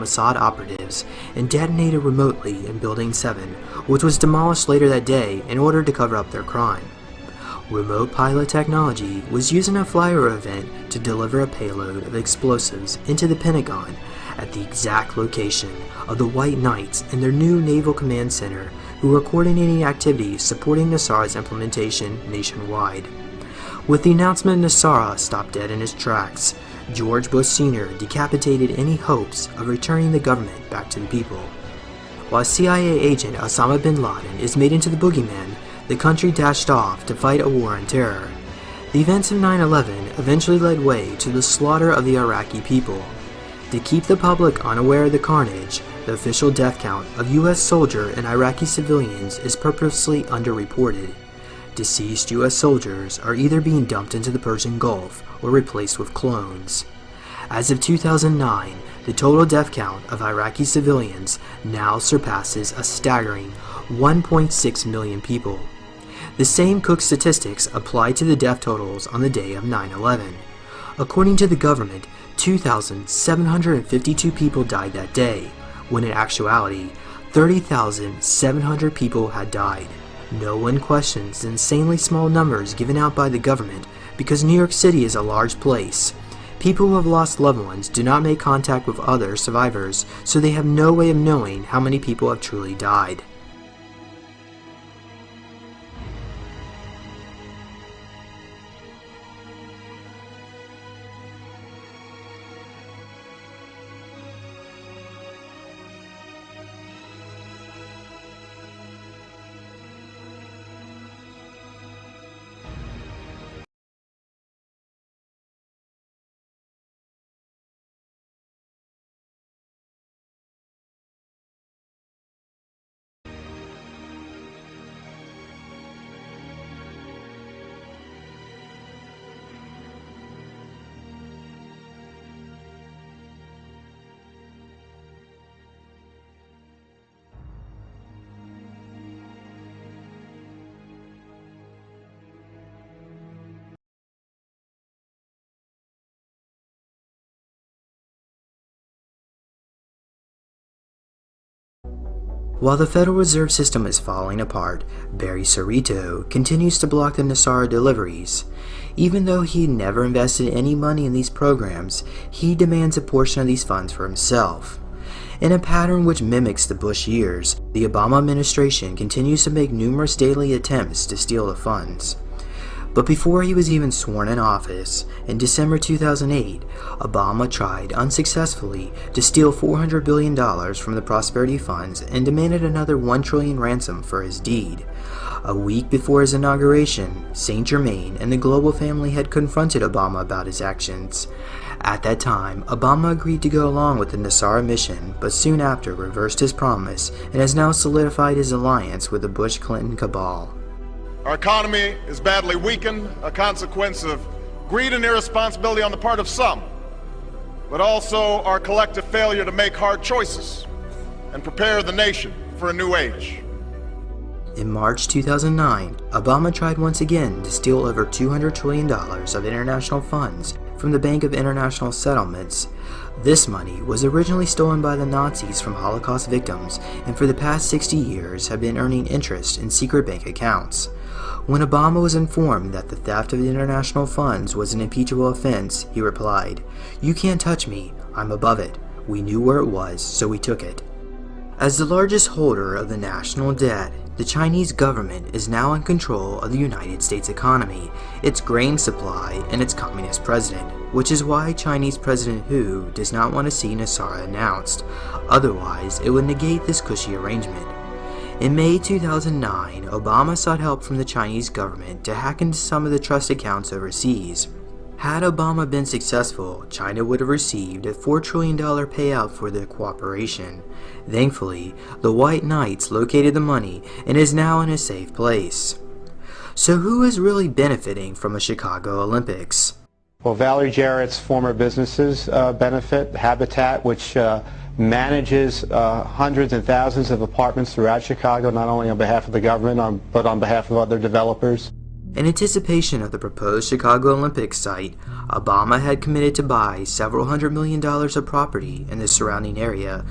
Mossad operatives and detonated remotely in Building 7, which was demolished later that day in order to cover up their crime. Remote pilot technology was used in a flyover event to deliver a payload of explosives into the Pentagon at the exact location of the White Knights and their new Naval Command Center, who were coordinating activities supporting Nasara's implementation nationwide. With the announcement, Nasara stopped dead in his tracks. George Bush Sr. decapitated any hopes of returning the government back to the people. While CIA agent Osama bin Laden is made into the boogeyman, the country dashed off to fight a war on terror. The events of 9/11 eventually led way to the slaughter of the Iraqi people. To keep the public unaware of the carnage, the official death count of U.S. soldier and Iraqi civilians is purposely underreported. Deceased U.S. soldiers are either being dumped into the Persian Gulf or replaced with clones. As of 2009, the total death count of Iraqi civilians now surpasses a staggering 1.6 million people. The same Cook statistics apply to the death totals on the day of 9/11. According to the government, 2,752 people died that day, when in actuality, 30,700 people had died. No one questions the insanely small numbers given out by the government because New York City is a large place. People who have lost loved ones do not make contact with other survivors, so they have no way of knowing how many people have truly died. While the Federal Reserve System is falling apart, Barry Cerrito continues to block the Nasara deliveries. Even though he never invested any money in these programs, he demands a portion of these funds for himself. In a pattern which mimics the Bush years, the Obama administration continues to make numerous daily attempts to steal the funds. But before he was even sworn in office, in December 2008, Obama tried unsuccessfully to steal $400 billion from the Prosperity Funds and demanded another $1 trillion ransom for his deed. A week before his inauguration, Saint Germain and the Global family had confronted Obama about his actions. At that time, Obama agreed to go along with the Nasara mission, but soon after reversed his promise and has now solidified his alliance with the Bush-Clinton cabal. Our economy is badly weakened, a consequence of greed and irresponsibility on the part of some, but also our collective failure to make hard choices and prepare the nation for a new age. In March 2009, Obama tried once again to steal over $200 trillion of international funds from the Bank of International Settlements. This money was originally stolen by the Nazis from Holocaust victims and for the past 60 years have been earning interest in secret bank accounts. When Obama was informed that the theft of the international funds was an impeachable offense, he replied, "You can't touch me, I'm above it. We knew where it was, so we took it." As the largest holder of the national debt, the Chinese government is now in control of the United States economy, its grain supply, and its communist president, which is why Chinese President Hu does not want to see Nasara announced. Otherwise, it would negate this cushy arrangement. In May 2009, Obama sought help from the Chinese government to hack into some of the trust accounts overseas. Had Obama been successful, China would have received a $4 trillion payout for the cooperation. Thankfully, the White Knights located the money and is now in a safe place. So who is really benefiting from a Chicago Olympics? Well, Valerie Jarrett's former businesses benefit. Habitat, which manages hundreds and thousands of apartments throughout Chicago, not only on behalf of the government, but on behalf of other developers. In anticipation of the proposed Chicago Olympics site, Obama had committed to buy several $100 million of property in the surrounding area